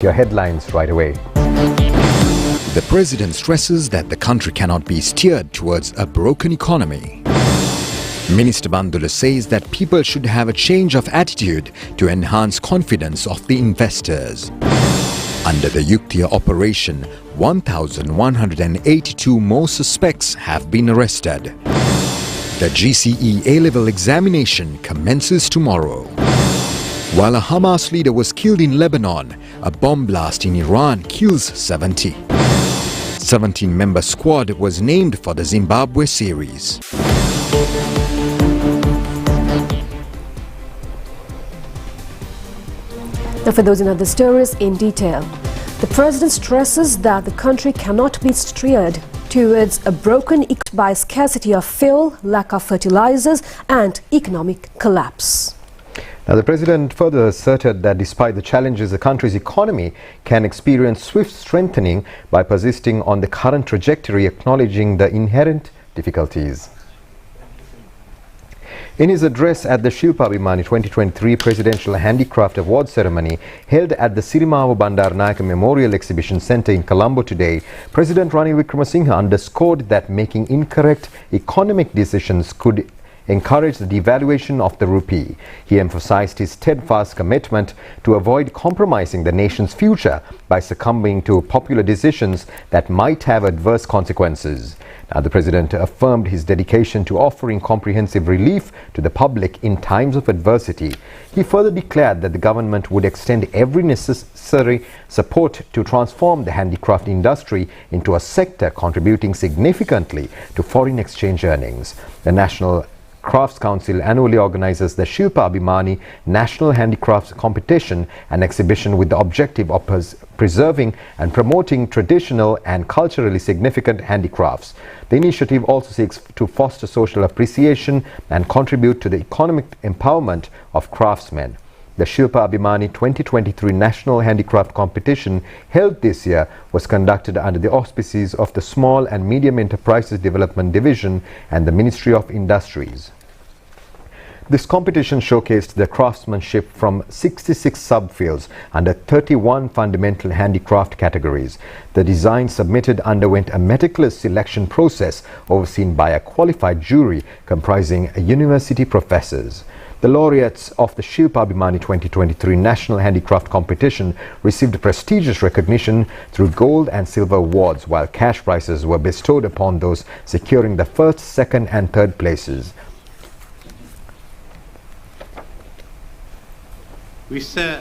your headlines right away. The president stresses that the country cannot be steered towards a broken economy. Minister Bandula says that people should have a change of attitude to enhance confidence of the investors. Under the Yuktiya operation, 1,182 more suspects have been arrested. The GCE A-level examination commences tomorrow. While a Hamas leader was killed in Lebanon, a bomb blast in Iran kills 70. 17-member squad was named for the Zimbabwe series. Now for those and other stories in detail. The president stresses that the country cannot be steered towards a broken economy by scarcity of fuel, lack of fertilizers and economic collapse. Now, the president further asserted that despite the challenges, the country's economy can experience swift strengthening by persisting on the current trajectory, acknowledging the inherent difficulties. In his address at the Shilpa Abhimani 2023 Presidential Handicraft Award ceremony held at the Sirimavu Bandaranaike Memorial Exhibition Centre in Colombo today, President Ranil Wickremesinghe underscored that making incorrect economic decisions could encourage the devaluation of the rupee. He emphasized his steadfast commitment to avoid compromising the nation's future by succumbing to popular decisions that might have adverse consequences. Now, the president affirmed his dedication to offering comprehensive relief to the public in times of adversity. He further declared that the government would extend every necessary support to transform the handicraft industry into a sector contributing significantly to foreign exchange earnings. The National Crafts Council annually organizes the Shilpa Abhimani National Handicrafts Competition, an exhibition with the objective of preserving and promoting traditional and culturally significant handicrafts. The initiative also seeks to foster social appreciation and contribute to the economic empowerment of craftsmen. The Shilpa Abhimani 2023 National Handicraft Competition held this year was conducted under the auspices of the Small and Medium Enterprises Development Division and the Ministry of Industries. This competition showcased the craftsmanship from 66 subfields under 31 fundamental handicraft categories. The designs submitted underwent a meticulous selection process overseen by a qualified jury comprising university professors. The laureates of the Shilpa Abhimani 2023 National Handicraft Competition received prestigious recognition through gold and silver awards, while cash prizes were bestowed upon those securing the first, second and third places. President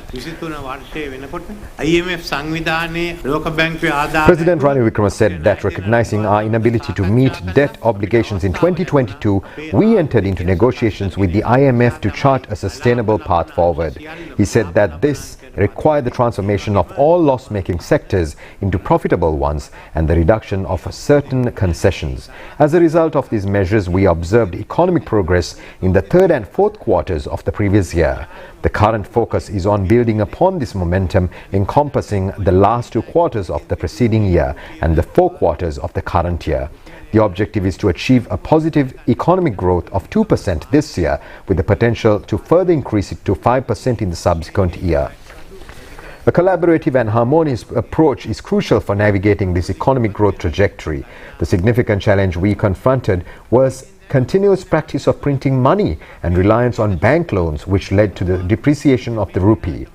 Ranil Wickremesinghe said that recognizing our inability to meet debt obligations in 2022, we entered into negotiations with the IMF to chart a sustainable path forward. He said that this required the transformation of all loss-making sectors into profitable ones and the reduction of certain concessions. As a result of these measures, we observed economic progress in the third and fourth quarters of the previous year. The current focus is on building upon this momentum, encompassing the last 2 quarters of the preceding year and the 4 quarters of the current year. The objective is to achieve a positive economic growth of 2% this year, with the potential to further increase it to 5% in the subsequent year. A collaborative and harmonious approach is crucial for navigating this economic growth trajectory. The significant challenge we confronted was continuous practice of printing money and reliance on bank loans, which led to the depreciation of the rupee.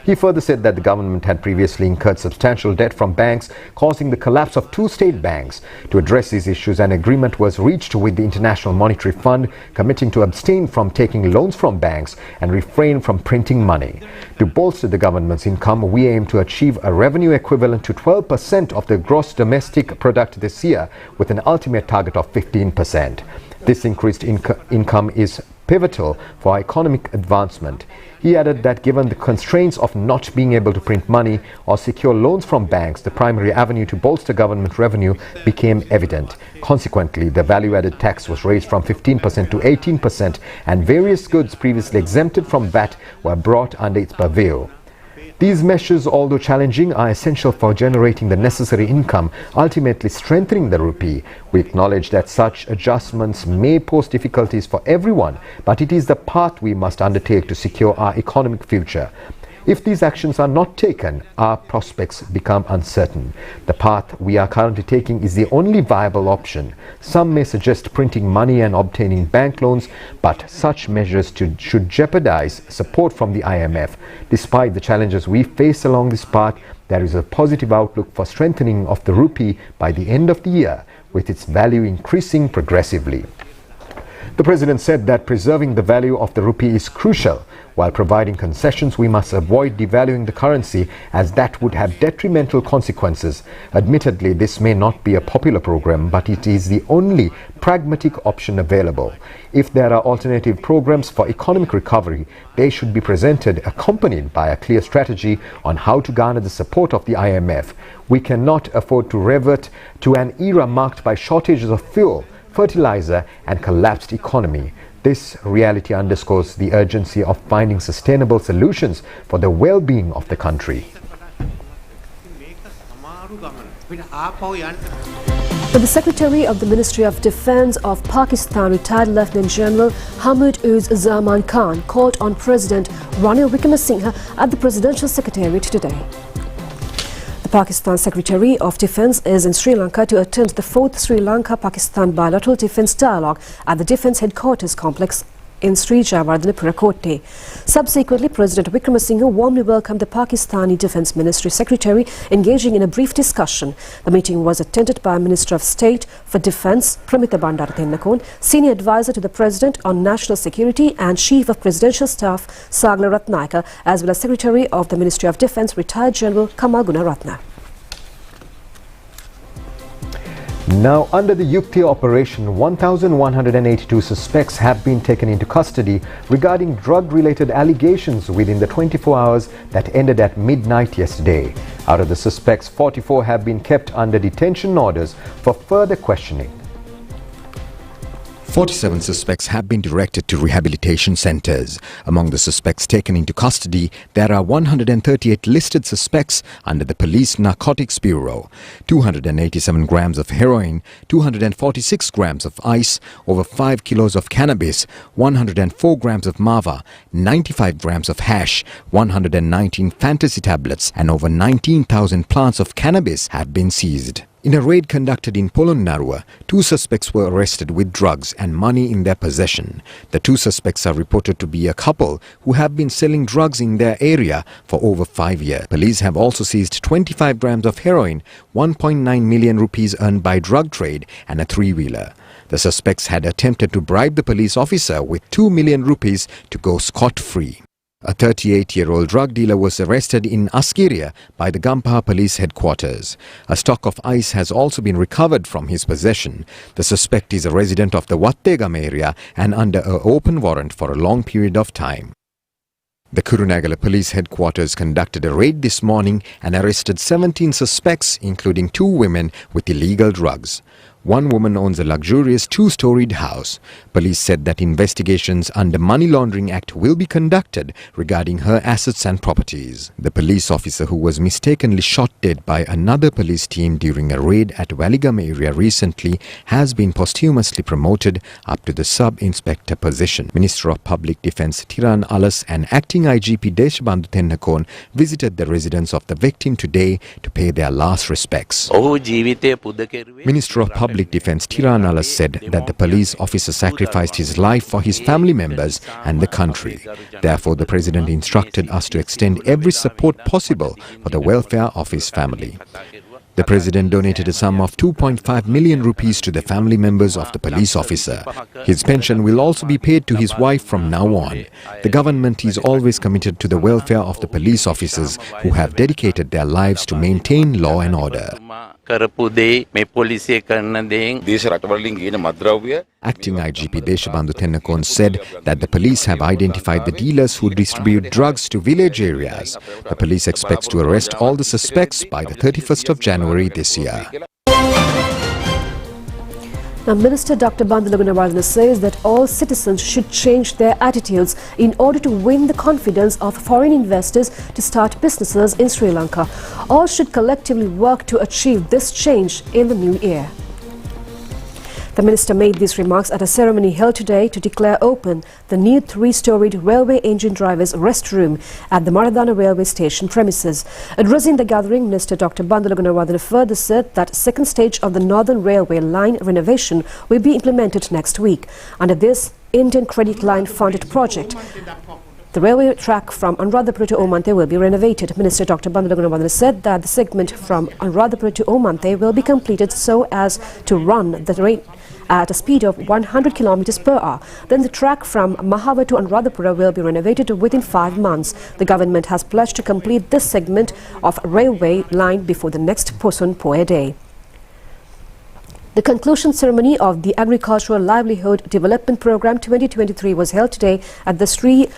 He further said that the government had previously incurred substantial debt from banks, causing the collapse of 2 state banks. To address these issues, an agreement was reached with the International Monetary Fund, committing to abstain from taking loans from banks and refrain from printing money. To bolster the government's income, we aim to achieve a revenue equivalent to 12% of the gross domestic product this year, with an ultimate target of 15%. This increased income is pivotal for our economic advancement. He added that given the constraints of not being able to print money or secure loans from banks, the primary avenue to bolster government revenue became evident. Consequently, the value-added tax was raised from 15% to 18%, and various goods previously exempted from VAT were brought under its purview. These measures, although challenging, are essential for generating the necessary income, ultimately strengthening the rupee. We acknowledge that such adjustments may pose difficulties for everyone, but it is the path we must undertake to secure our economic future. If these actions are not taken, our prospects become uncertain. The path we are currently taking is the only viable option. Some may suggest printing money and obtaining bank loans, but such measures should jeopardize support from the IMF. Despite the challenges we face along this path, there is a positive outlook for strengthening of the rupee by the end of the year, with its value increasing progressively. The President said that preserving the value of the rupee is crucial. While providing concessions, we must avoid devaluing the currency, as that would have detrimental consequences. Admittedly, this may not be a popular program, but it is the only pragmatic option available. If there are alternative programs for economic recovery, they should be presented accompanied by a clear strategy on how to garner the support of the IMF. We cannot afford to revert to an era marked by shortages of fuel, fertilizer and collapsed economy. This reality underscores the urgency of finding sustainable solutions for the well-being of the country. But the Secretary of the Ministry of Defence of Pakistan, retired Lieutenant General Hamid-uz-Zaman Khan, called on President Ranil Wickremesinghe at the Presidential Secretariat today. The Pakistan Secretary of Defence is in Sri Lanka to attend the 4th Sri Lanka-Pakistan Bilateral Defence Dialogue at the Defence Headquarters Complex in Sri Jayawardhanapura Kotte. Subsequently, President Wickremesinghe warmly welcomed the Pakistani Defence Ministry Secretary, engaging in a brief discussion. The meeting was attended by Minister of State for Defence Pramita Bandarathenakone, Senior Advisor to the President on National Security and Chief of Presidential Staff Sagala Ratnayaka, as well as Secretary of the Ministry of Defence, retired General Kamal Gunaratne. Now, under the Yukti operation, 1,182 suspects have been taken into custody regarding drug-related allegations within the 24 hours that ended at midnight yesterday. Out of the suspects, 44 have been kept under detention orders for further questioning. 47 suspects have been directed to rehabilitation centres. Among the suspects taken into custody, there are 138 listed suspects under the Police Narcotics Bureau. 287 grams of heroin, 246 grams of ice, over 5 kilos of cannabis, 104 grams of mava, 95 grams of hash, 119 fantasy tablets and over 19,000 plants of cannabis have been seized. In a raid conducted in Polonnarua, 2 suspects were arrested with drugs and money in their possession. The 2 suspects are reported to be a couple who have been selling drugs in their area for over 5 years. Police have also seized 25 grams of heroin, 1.9 million rupees earned by drug trade and a 3-wheeler. The suspects had attempted to bribe the police officer with 2 million rupees to go scot-free. A 38-year-old drug dealer was arrested in Askiria by the Gampaha Police Headquarters. A stock of ice has also been recovered from his possession. The suspect is a resident of the Wattegam area and under an open warrant for a long period of time. The Kurunegala Police Headquarters conducted a raid this morning and arrested 17 suspects, including 2 women with illegal drugs. 1 woman owns a luxurious 2-storied house. Police said that investigations under Money Laundering Act will be conducted regarding her assets and properties. The police officer who was mistakenly shot dead by another police team during a raid at Waligam area recently has been posthumously promoted up to the sub-inspector position. Minister of Public Defence Tiran Alas and Acting IGP Deshabandhu Tennakone visited the residence of the victim today to pay their last respects. Minister of Public Defence Tiran Alas said that the police officer sacrificed his life for his family members and the country. Therefore, the President instructed us to extend every support possible for the welfare of his family. The President donated a sum of 2.5 million rupees to the family members of the police officer. His pension will also be paid to his wife from now on. The government is always committed to the welfare of the police officers who have dedicated their lives to maintain law and order. Acting IGP Deshabandhu Tennakone said that the police have identified the dealers who distribute drugs to village areas. The police expects to arrest all the suspects by the 31st of January this year. Now, Minister Dr. Bandula Gunaratne says that all citizens should change their attitudes in order to win the confidence of foreign investors to start businesses in Sri Lanka. All should collectively work to achieve this change in the new year. The minister made these remarks at a ceremony held today to declare open the new 3-storied railway engine drivers' restroom at the Maradana railway station premises. Addressing the gathering, Minister Dr. Bandula Gunawardena further said that second stage of the Northern Railway line renovation will be implemented next week. Under this Indian Credit Line funded project, the railway track from Anuradhapura to Omante will be renovated. Minister Dr. Bandula Gunawardena said that the segment from Anuradhapura to Omante will be completed so as to run the train at a speed of 100 km per hour. Then the track from Mahava to Anuradhapura will be renovated within 5 months. The government has pledged to complete this segment of railway line before the next Poson Poya Day. The conclusion ceremony of the Agricultural Livelihood Development Programme 2023 was held today at the Sri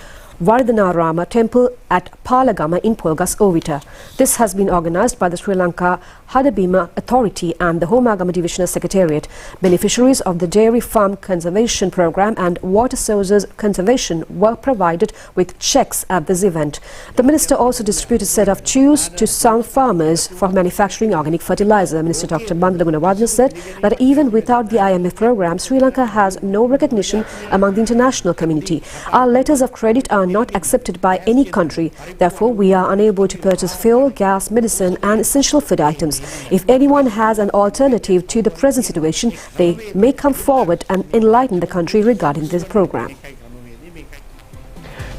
Vardhanarama Temple at Palagama in Polgas, Ovita. This has been organised by the Sri Lanka Hadabima Authority and the Homagama Divisional Secretariat. Beneficiaries of the Dairy Farm Conservation Programme and Water Sources Conservation were provided with cheques at this event. The minister also distributed a set of chews to some farmers for manufacturing organic fertilizer. Minister Dr. Bandula Gunawardena said that even without the IMF programme, Sri Lanka has no recognition among the international community. Our letters of credit are not accepted by any country. Therefore, we are unable to purchase fuel, gas, medicine and essential food items. If anyone has an alternative to the present situation, they may come forward and enlighten the country regarding this program.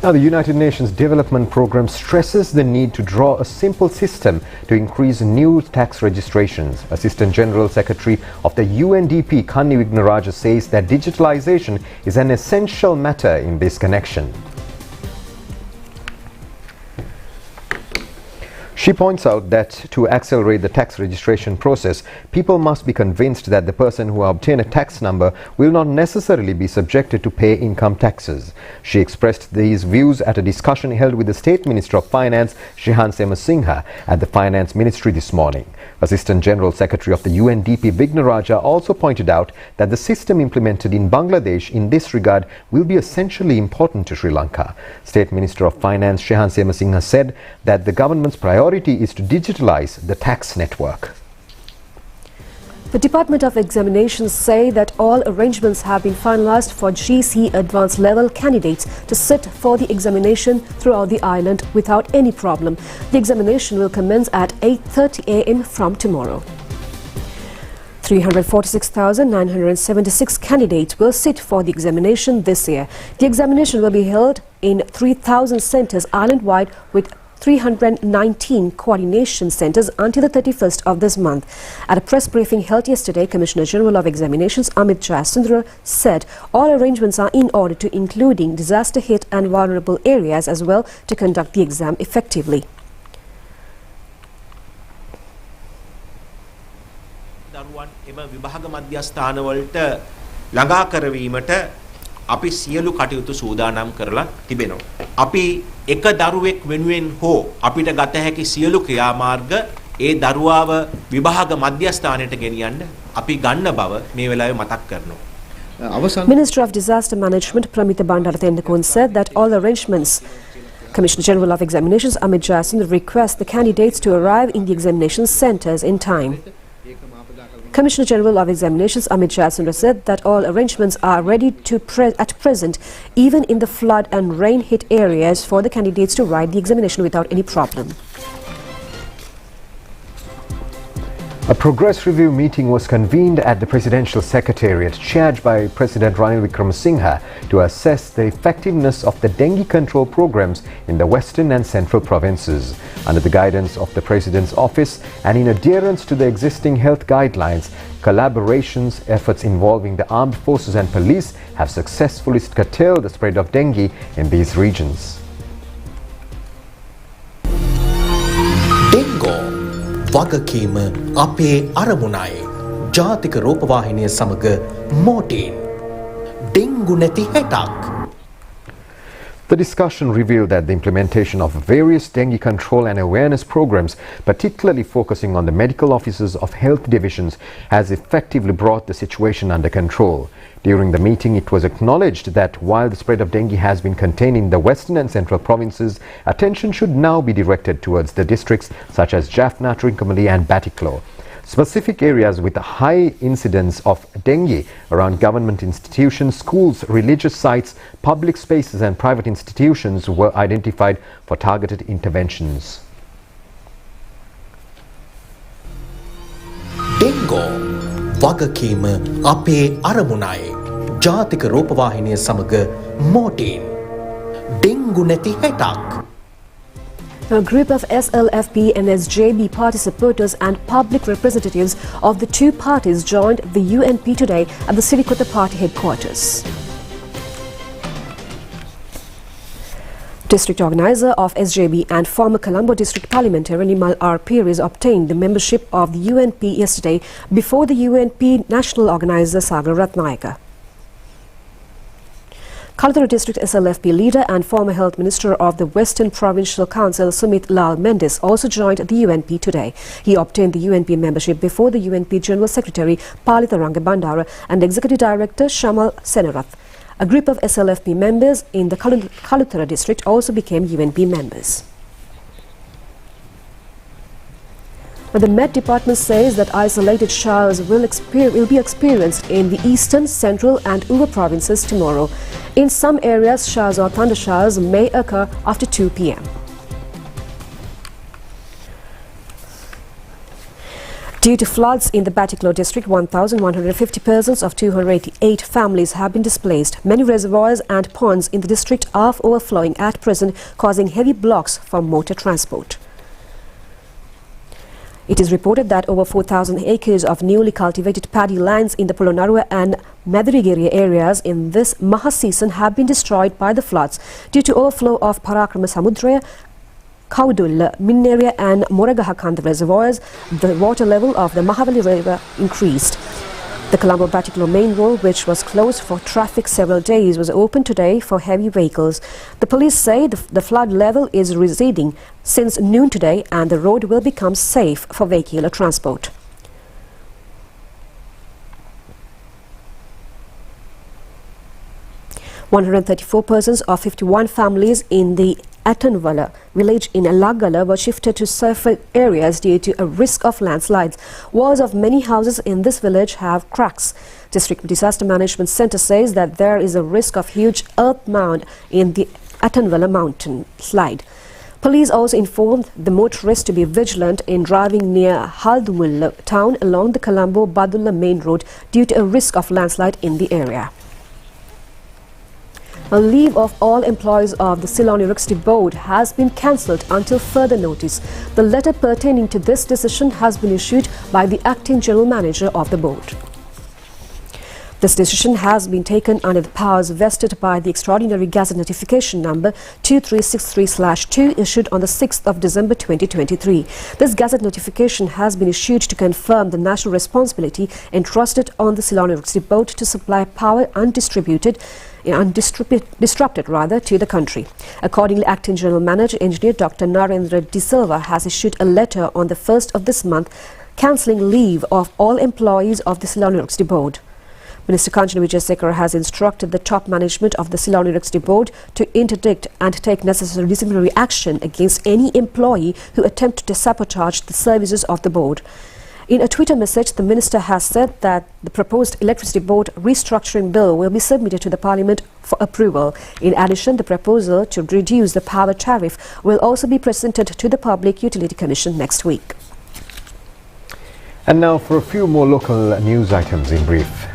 Now, the United Nations Development Programme stresses the need to draw a simple system to increase new tax registrations. Assistant General Secretary of the UNDP, Kanni Wignaraja, says that digitalization is an essential matter in this connection. She points out that to accelerate the tax registration process, people must be convinced that the person who obtains a tax number will not necessarily be subjected to pay income taxes. She expressed these views at a discussion held with the State Minister of Finance, Shihan Semasinghe, at the Finance Ministry this morning. Assistant General Secretary of the UNDP, Wignaraja, also pointed out that the system implemented in Bangladesh in this regard will be essentially important to Sri Lanka. State Minister of Finance, Shihan Semasinghe, said that the government's priority is to digitalize the tax network. The Department of Examinations say that all arrangements have been finalized for GC advanced level candidates to sit for the examination throughout the island without any problem. The examination will commence at 8:30 a.m. from tomorrow. 346,976 candidates will sit for the examination this year. The examination will be held in 3,000 centres island-wide with 319 coordination centres until the 31st of this month. At a press briefing held yesterday, Commissioner General of Examinations Amit Jayasundara said all arrangements are in order to including disaster-hit and vulnerable areas as well to conduct the exam effectively. අපි සියලු කටයුතු සූදානම් කරලා තිබෙනවා. අපි එක දරුවෙක් වෙනුවෙන් හෝ අපිට ගත හැකි සියලු ක්‍රියාමාර්ග ඒ දරුවාව විභාග මධ්‍යස්ථානයට ගෙනියන්න අපි ගන්න බව මේ වෙලාවේ මතක් කරනවා. Minister of Disaster Management Pramita Bandaratendakon said that all arrangements. Commissioner General of Examinations Amit Jayasundara requests the candidates to arrive in the examination centres in time. Commissioner General of Examinations Amit Jayasundara said that all arrangements are ready to at present, even in the flood and rain-hit areas, for the candidates to write the examination without any problem. A progress review meeting was convened at the Presidential Secretariat, chaired by President Ranil Wickremesinghe, to assess the effectiveness of the dengue control programs in the western and central provinces. Under the guidance of the President's office and in adherence to the existing health guidelines, collaborations efforts involving the armed forces and police have successfully curtailed the spread of dengue in these regions. වගකීම අපේ අරමුණයි. ජාතික රූපවාහිනිය සමග මෝටීන්. Dengue නැති හැටක්. The discussion revealed that the implementation of various dengue control and awareness programs, particularly focusing on the medical officers of health divisions, has effectively brought the situation under control. During the meeting, it was acknowledged that while the spread of dengue has been contained in the western and central provinces, attention should now be directed towards the districts such as Jaffna, Trincomalee and Batticaloa. Specific areas with a high incidence of dengue around government institutions, schools, religious sites, public spaces and private institutions were identified for targeted interventions. Dengue වගකීම අපේ අරමුණයි. ජාතික රූපවාහිනිය සමග මෝටීන්. Dengue නැති හැටක්. A group of SLFP and SJB party supporters and public representatives of the two parties joined the UNP today at the Sirikota party headquarters. District organizer of SJB and former Colombo District Parliamentary Nimal R. Pires obtained the membership of the UNP yesterday before the UNP national organizer Sagar Ratnayaka. Kalutara District SLFP leader and former Health Minister of the Western Provincial Council Sumit Lal Mendes also joined the UNP today. He obtained the UNP membership before the UNP General Secretary Palitha Rangabandara and Executive Director Shamal Senarath. A group of SLFP members in the Kalutara district also became UNP members. But the Met Department says that isolated showers will be experienced in the eastern, central and Uva provinces tomorrow. In some areas, showers or thunder showers may occur after 2 p.m. Due to floods in the Batticaloa district, 1,150 persons of 288 families have been displaced. Many reservoirs and ponds in the district are overflowing at present, causing heavy blocks for motor transport. It is reported that over 4,000 acres of newly cultivated paddy lands in the Polonnaruwa and Madarigiri areas in this Maha season have been destroyed by the floods due to overflow of Parakrama Samudraya, Kaudulla, Minneria and Moragahakanda reservoirs. The water level of the Mahavali River increased. The Colombo Batticaloa main road, which was closed for traffic several days, was opened today for heavy vehicles. The police say the flood level is receding since noon today and the road will become safe for vehicular transport. "134 persons of 51 families in the Atanvala village in Alagala were shifted to safer areas due to a risk of landslides. Walls of many houses in this village have cracks. District Disaster Management Center says that there is a risk of huge earth mound in the Atanvala mountain slide. Police also informed the motorists to be vigilant in driving near Haldumulla town along the Colombo-Badulla main road due to a risk of landslide in the area. A leave of all employees of the Silon RXY Board has been cancelled until further notice. The letter pertaining to this decision has been issued by the acting general manager of the board. This decision has been taken under the powers vested by the Extraordinary Gazette Notification number 2363/2 issued on the 6th of December 2023. This Gazette notification has been issued to confirm the national responsibility entrusted on the Silon RXY Board to supply power disrupted to the country. Accordingly, Acting General Manager Engineer Dr. Narendra De Silva has issued a letter on the 1st of this month cancelling leave of all employees of the Silon RXY Board. Minister Kanchana Wijayasekara has instructed the top management of the Silon RXY Board to interdict and take necessary disciplinary action against any employee who attempted to sabotage the services of the board. In a Twitter message, the minister has said that the proposed Electricity Board restructuring bill will be submitted to the Parliament for approval. In addition, the proposal to reduce the power tariff will also be presented to the Public Utility Commission next week. And now for a few more local news items in brief.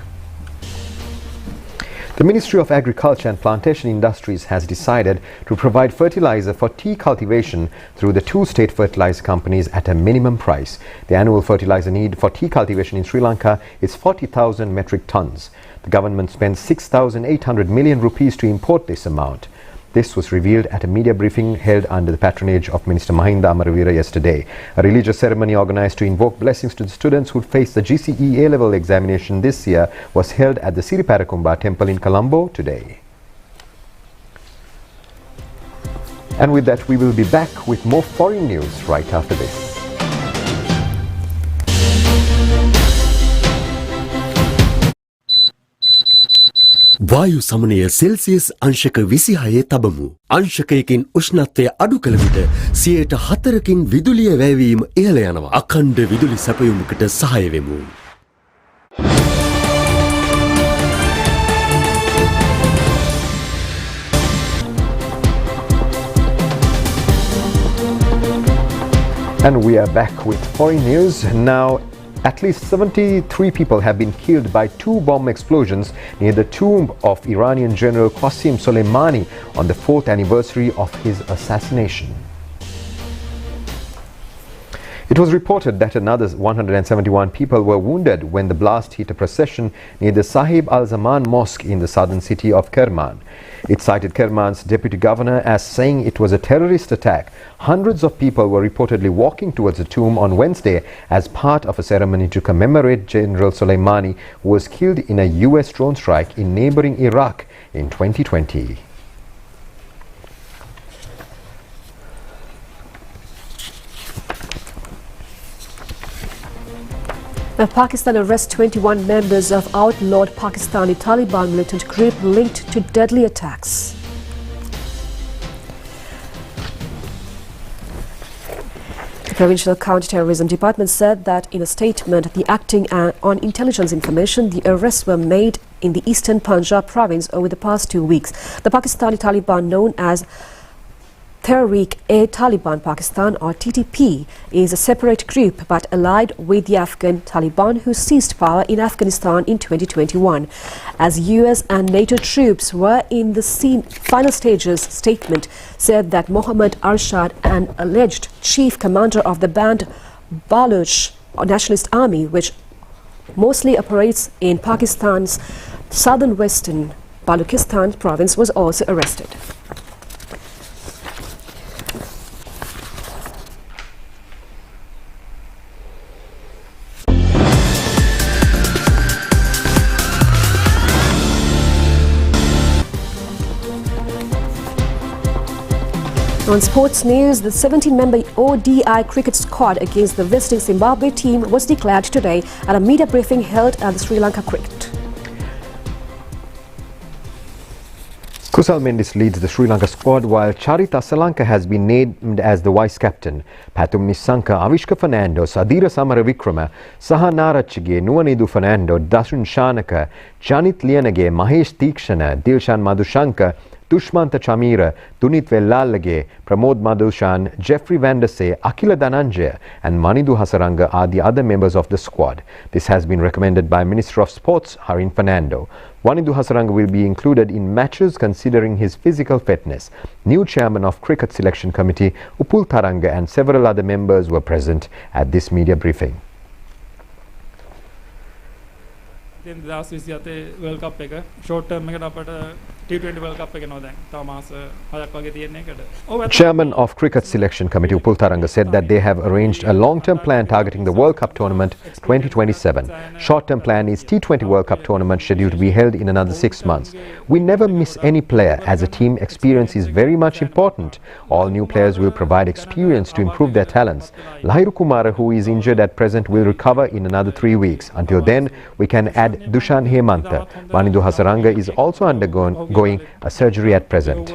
The Ministry of Agriculture and Plantation Industries has decided to provide fertilizer for tea cultivation through the two state fertilizer companies at a minimum price. The annual fertilizer need for tea cultivation in Sri Lanka is 40,000 metric tons. The government spent 6,800 million rupees to import this amount. This was revealed at a media briefing held under the patronage of Minister Mahinda Amaravira yesterday. A religious ceremony organized to invoke blessings to the students who face the GCE A-level examination this year was held at the Kumba Temple in Colombo today. And with that, we will be back with more foreign news right after this. වායු සමනය Celsius අංශක 26 තබමු. අංශකයකින් උෂ්ණත්වය අඩු කළ විට 4%කින් විදුලිය වැයවීම ඉහළ යනවා. අඛණ්ඩ විදුලි සැපයුමකට සහාය වෙමු. And we are back with foreign news. Now, at least 73 people have been killed by 2 bomb explosions near the tomb of Iranian General Qasem Soleimani on the 4th anniversary of his assassination. It was reported that another 171 people were wounded when the blast hit a procession near the Sahib al-Zaman Mosque in the southern city of Kerman. It cited Kerman's deputy governor as saying it was a terrorist attack. Hundreds of people were reportedly walking towards the tomb on Wednesday as part of a ceremony to commemorate General Soleimani, who was killed in a US drone strike in neighboring Iraq in 2020. Pakistan arrests 21 members of outlawed Pakistani Taliban militant group linked to deadly attacks. The Provincial Counter-Terrorism Department said that in a statement, the acting on intelligence information, the arrests were made in the eastern Punjab province over the past 2 weeks. The Pakistani Taliban, known as Tehreek-e-Taliban Pakistan or TTP, is a separate group but allied with the Afghan Taliban, who seized power in Afghanistan in 2021. As US and NATO troops were in the final stages, statement said that Mohammad Arshad, an alleged chief commander of the banned Baloch Nationalist Army, which mostly operates in Pakistan's southern western Balochistan province, was also arrested. On sports news, the 17-member ODI cricket squad against the visiting Zimbabwe team was declared today at a media briefing held at the Sri Lanka Cricket. Kusal Mendis leads the Sri Lanka squad, while Charit Asalanka has been named as the vice-captain. Pathum Nissanka, Avishka Fernando, Sadira Samaravikrama, Sahanarachige, Nuanidu Fernando, Dasun Shanaka, Janit Lianage, Mahesh Tikshana, Dilshan Madhushanka, Dushmanta Chamira, Dunit Vellallage, Pramod Madhushan, Jeffrey Vandase, Akila Dananjaya and Manidu Hasaranga are the other members of the squad. This has been recommended by Minister of Sports Harin Fernando. Wanidu Hasaranga will be included in matches considering his physical fitness. New chairman of Cricket Selection Committee Upul Taranga and several other members were present at this media briefing. World Cup short term T20 World Cup Chairman of Cricket Selection Committee Upul Taranga said that they have arranged a long-term plan targeting the World Cup tournament 2027. Short-term plan is T20 World Cup tournament scheduled to be held in another 6 months. We never miss any player. As a team, experience is very much important. All new players will provide experience to improve their talents. Lahiru Kumara, who is injured at present, will recover in another 3 weeks. Until then, we can add Dushan Hemanta. Manidu Hasaranga is also undergoing a surgery at present.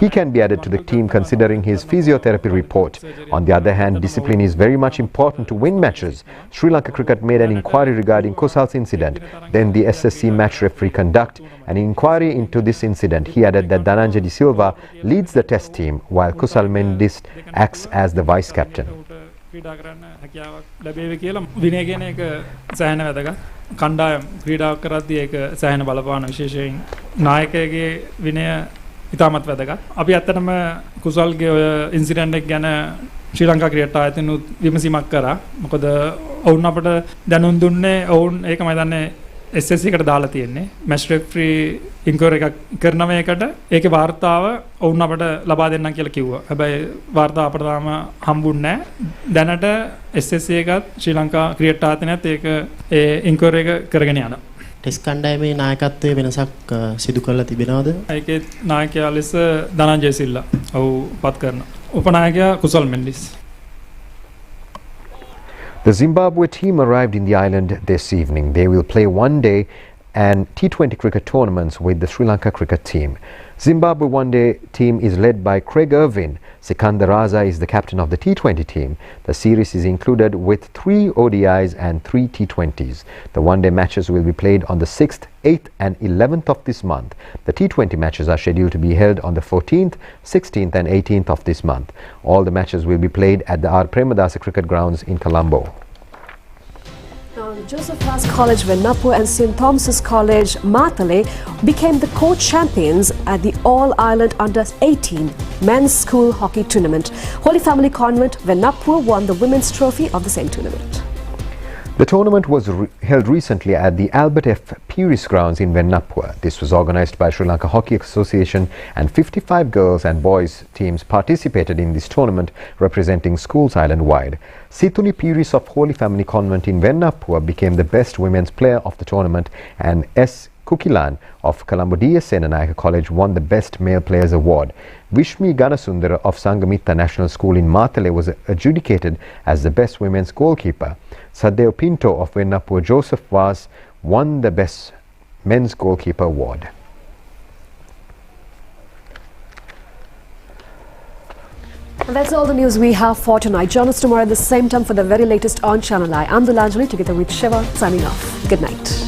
He can be added to the team considering his physiotherapy report. On the other hand, discipline is very much important to win matches. Sri Lanka Cricket made an inquiry regarding Kusal's incident. Then the SSC match referee conduct an inquiry into this incident. He added that Dhananjay De Silva leads the test team while Kusal Mendis acts as the vice captain. කණ්ඩායම් ක්‍රීඩාවක් කරද්දී ඒක සෑහෙන බලපාන විශේෂයෙන් නායකයාගේ විනය ඉතාමත් වැදගත්. අපි ඇත්තටම කුසල්ගේ ඔය ඉන්සිඩන්ට් එක ගැන ශ්‍රී ලංකා ක්‍රිකට් ආයතනයත් විමසීමක් කරා. මොකද ඔවුන් අපට දැනුම් දුන්නේ ඔවුන් ඒක මම දන්නේ SSC එකට දාලා තියෙන්නේ. මැච් රෙෆරි ඉන්ක්වයරි එකක් කරනව එකට ඒකේ වාර්තාව ඔවුන් අපට ලබා දෙන්නම් කියලා කිව්වා. හැබැයි වාර්තාව අපට තාම හම්බුන්නේ නැහැ. දැනට SSC එකත් ශ්‍රී ලංකා ක්‍රිකට් ආයතනයත් ඒක ඒ ඉන්ක්වයරි එක කරගෙන යනවා. ටෙස්ට් කණ්ඩායමේ නායකත්වයේ වෙනසක් සිදු කරලා තිබෙනවද? ඒකේ නායකයා ලෙස ධනංජය සිල්ලා ඔව් පත් කරනවා. උපනායකයා කුසල් Mendis. The Zimbabwe team arrived in the island this evening. They will play one day and T20 cricket tournaments with the Sri Lanka cricket team. Zimbabwe one-day team is led by Craig Irvin. Sikandar Raza is the captain of the T20 team. The series is included with 3 ODIs and 3 T20s. The one-day matches will be played on the 6th, 8th and 11th of this month. The T20 matches are scheduled to be held on the 14th, 16th and 18th of this month. All the matches will be played at the R. Premadasa Cricket Grounds in Colombo. Now, Joseph Vaz College Venapur and St. Thomas's College Matale became the co-champions at the All-Ireland Under-18 Men's School Hockey Tournament. Holy Family Convent Venapur won the women's trophy of the same tournament. The tournament was held recently at the Albert F. Pieris grounds in Venapur. This was organized by Sri Lanka Hockey Association, and 55 girls and boys teams participated in this tournament representing schools island-wide. Situni Pieris of Holy Family Convent in Venapur became the best women's player of the tournament, and S. Kukilan of Colombo D.S. Senanayake College won the Best Male Players Award. Vishmi Ganasundara of Sangamitta National School in Matale was adjudicated as the best women's goalkeeper. Sadeo Pinto of Venapur Joseph Vaz won the Best Men's Goalkeeper Award. And that's all the news we have for tonight. Join us tomorrow at the same time for the very latest on Channel Eye. I'm Dulanjali together with Shiva signing off. Good night.